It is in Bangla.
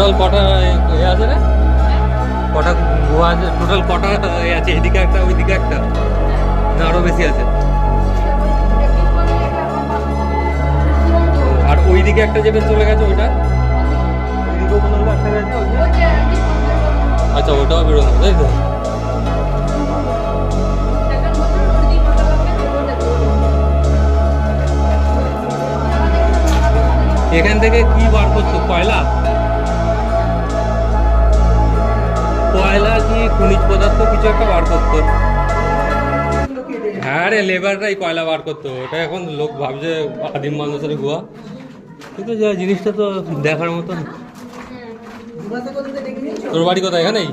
টোটাল কটা এ আছে রে? কটা গুহা আছে টোটাল? কটা এ আছে? এদিকে একটা ওইদিকে একটা, না আরো বেশি আছে? আর ওইদিকে একটা যেটা চলে গেছে ওইটা, ওইদিকেও কোনো একটা গেছে ওইটা? আচ্ছা ওটাও বেরোনো তাই তো? এখান থেকে কি বার করছো? কয়লা? কয়লা কি খনিজ পদার্থ কিছু একটা বার করতো? হ্যাঁ রে, লেবাররাই কয়লা বার করতো। ওটা এখন লোক ভাবছে আদিম মানুষের গুহা, কিন্তু যা জিনিসটা তো দেখার মতন। তোর বাড়ি কোথায়? এখানেই?